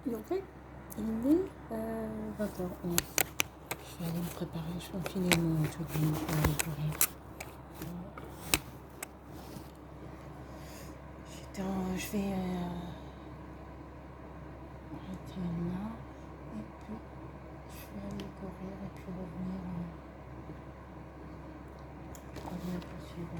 En fait, il est 20h11. Je vais aller me préparer, je vais enfiler mon jogging pour aller courir. Je vais arrêter là et puis je vais aller courir et puis revenir poursuivre.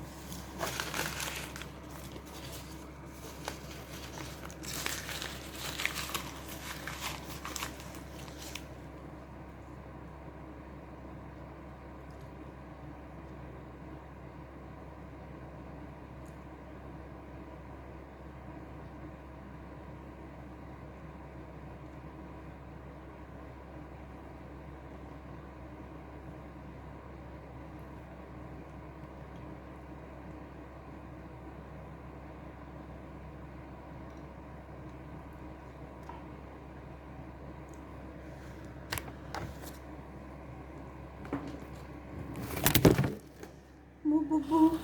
Mon bobo,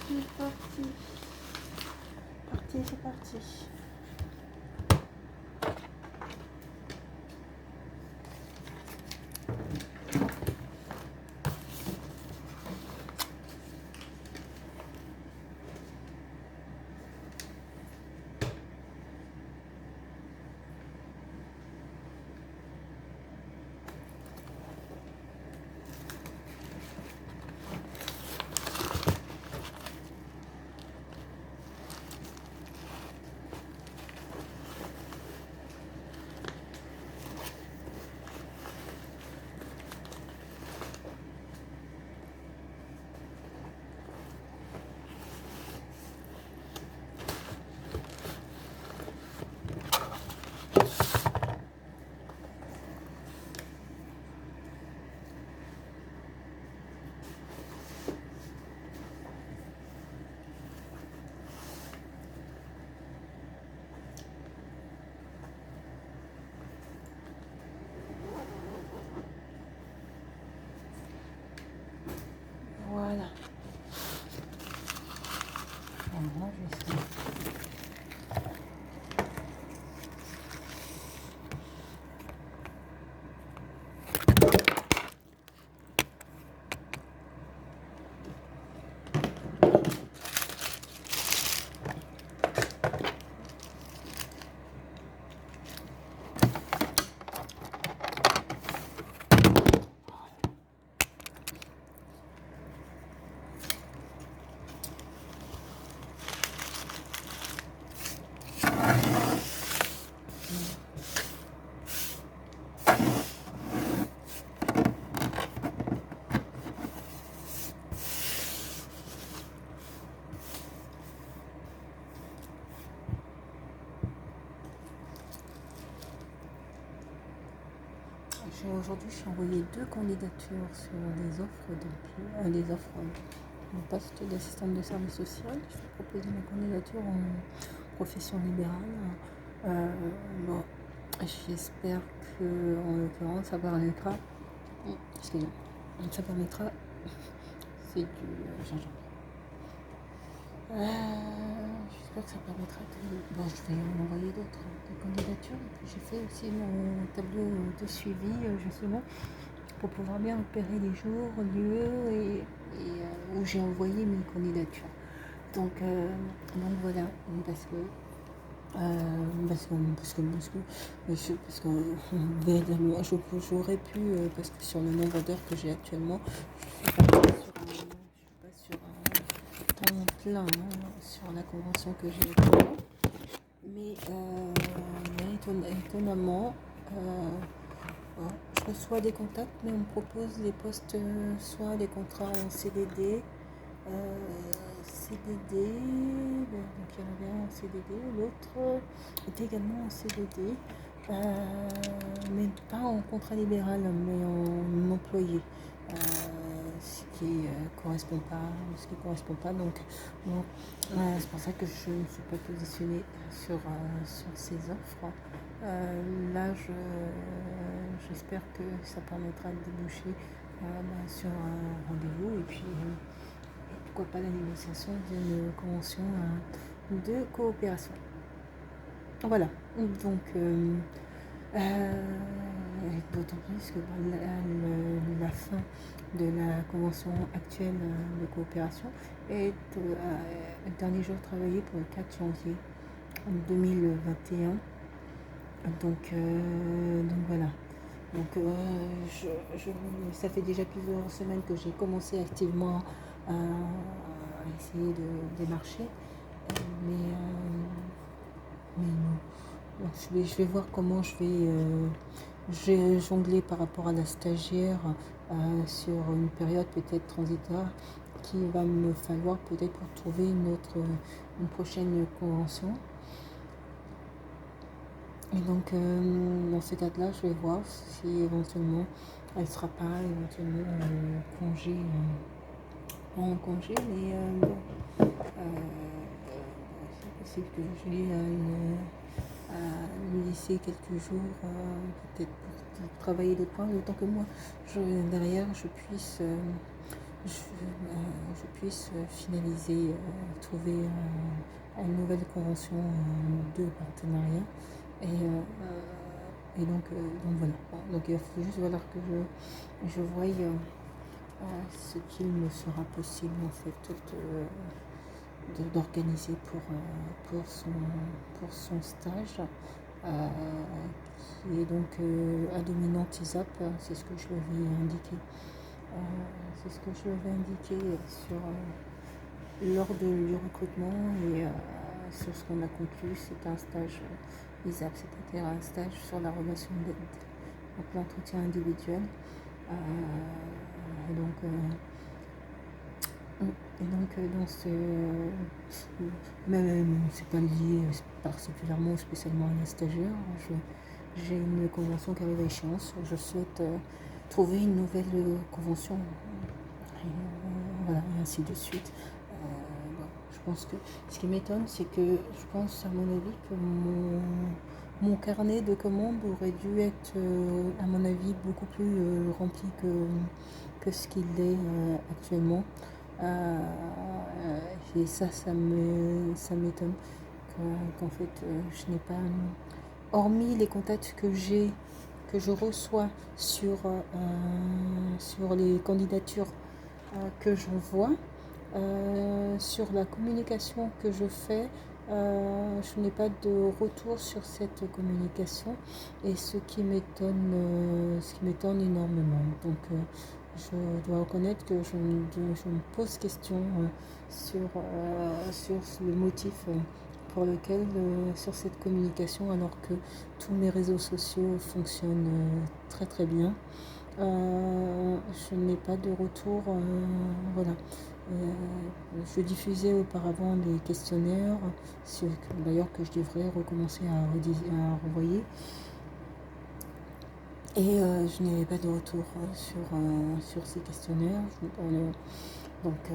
c'est parti. C'est parti. Voilà. Alors, je vais essayer. Aujourd'hui, j'ai envoyé 2 candidatures sur des offres d'emploi, des offres de poste d'assistante de service social. Je vais proposer ma candidature en profession libérale. Bon, j'espère que, en l'occurrence, ça permettra. Excusez-moi, ça permettra. C'est du gingembre. J'espère que ça permettra que. Bon, je vais en envoyer d'autres des candidatures. Et puis j'ai fait aussi mon tableau de suivi, justement, pour pouvoir bien repérer les jours, lieux et où j'ai envoyé mes candidatures. Donc voilà, parce que véritablement, j'aurais pu, parce que sur le nombre d'heures que j'ai actuellement, je suis pas sur un temps plein, hein, sur la convention que j'ai actuellement. Mais étonnamment, je reçois des contacts, mais on me propose des postes, soit des contrats en CDD, donc il y en avait un en CDD, l'autre était également en CDD, mais pas en contrat libéral, mais en employé, ce qui correspond pas, donc bon, c'est pour ça que je ne suis pas positionnée sur ces offres. Là, j'espère que ça permettra de déboucher sur un rendez-vous et puis pourquoi pas la négociation d'une convention de coopération. Voilà. Donc, d'autant plus que la fin de la convention actuelle de coopération est le dernier jour travaillé pour le 4 janvier 2021. Donc voilà. Donc ça fait déjà plusieurs semaines que j'ai commencé activement à essayer de démarcher. Mais, non. Je vais voir comment je vais jongler par rapport à la stagiaire sur une période peut-être transitoire qui va me falloir peut-être pour trouver une prochaine convention. Et donc, dans ces cas-là, je vais voir si éventuellement elle ne sera pas éventuellement en congé, mais bon, c'est possible que je vais lui laisser quelques jours, peut-être pour travailler des points, le temps que moi, derrière, je puisse finaliser, trouver une nouvelle convention de partenariat. Et donc voilà. Donc il faut juste voilà, que je voie ce qu'il me sera possible en fait d'organiser pour son stage, qui est donc à dominante ISAP, c'est ce que je lui avais indiqué. C'est ce que je lui avais indiqué lors du recrutement et sur ce qu'on a conclu, c'est un stage ISAP, c'est-à-dire un stage sur la relation d'aide, donc l'entretien individuel. Dans ce. Même c'est pas lié particulièrement ou spécialement à la stagiaire. J'ai une convention qui arrive à échéance. Je souhaite trouver une nouvelle convention. Et, voilà, et ainsi de suite. Bon, je pense que ce qui m'étonne, c'est que je pense, à mon avis, que mon carnet de commandes aurait dû être, à mon avis, beaucoup plus rempli que ce qu'il est actuellement. Et ça m'étonne qu'en fait, je n'ai pas, hormis les contacts que je reçois sur les candidatures que j'envoie, sur la communication que je fais, je n'ai pas de retour sur cette communication, et ce qui m'étonne énormément. Donc je dois reconnaître que je me pose question sur le motif pour lequel sur cette communication, alors que tous mes réseaux sociaux fonctionnent très très bien. Je n'ai pas de retour. Voilà. Je diffusais auparavant des questionnaires, d'ailleurs que je devrais recommencer à renvoyer. Et je n'avais pas de retour sur ces questionnaires. Donc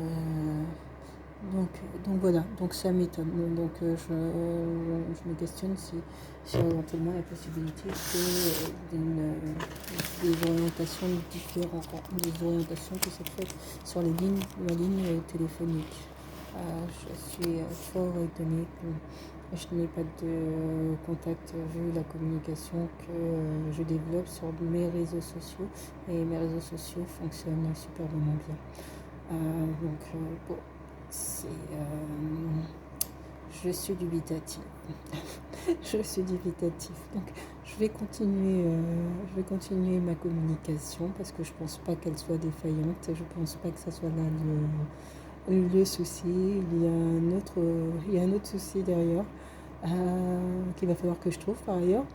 voilà, donc ça m'étonne. Donc je me questionne si éventuellement la possibilité des orientations différentes, des orientations qui sont faites sur la ligne téléphonique. Je suis fort étonnée que je n'ai pas de contact vu la communication que je développe sur mes réseaux sociaux, et mes réseaux sociaux fonctionnent superbement bien. Bon, je suis dubitatif. Je suis dubitatif. Donc je vais continuer ma communication, parce que je pense pas qu'elle soit défaillante. Je pense pas que ça soit là le souci. Il y a un autre souci derrière, qu'il va falloir que je trouve par ailleurs.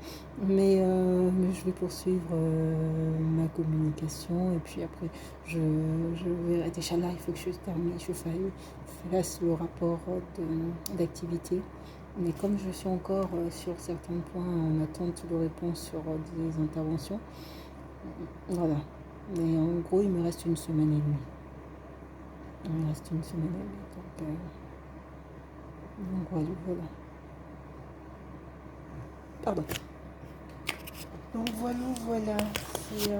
Mais je vais poursuivre ma communication, et puis après je verrai. Déjà là, il faut que je fasse le rapport d'activité. Mais comme je suis encore sur certains points en attente de réponse sur des interventions, voilà. Mais en gros, il me reste une semaine et demie. Donc voilà. Pardon. Donc voilà. C'est,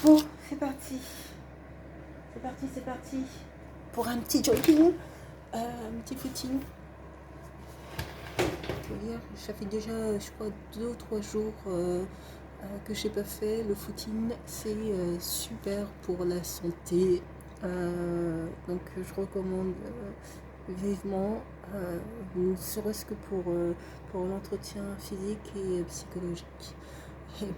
bon, c'est parti. c'est parti pour un petit jogging, un petit footing. Hier, ça fait déjà, je crois, 2 ou 3 jours que je n'ai pas fait. Le footing, c'est super pour la santé. Donc, je recommande vivement, ne serait-ce que pour l'entretien physique et psychologique.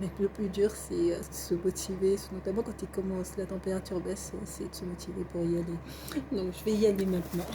Mais le plus dur, c'est se motiver, notamment quand il commence, la température baisse, c'est de se motiver pour y aller. Donc, je vais y aller maintenant.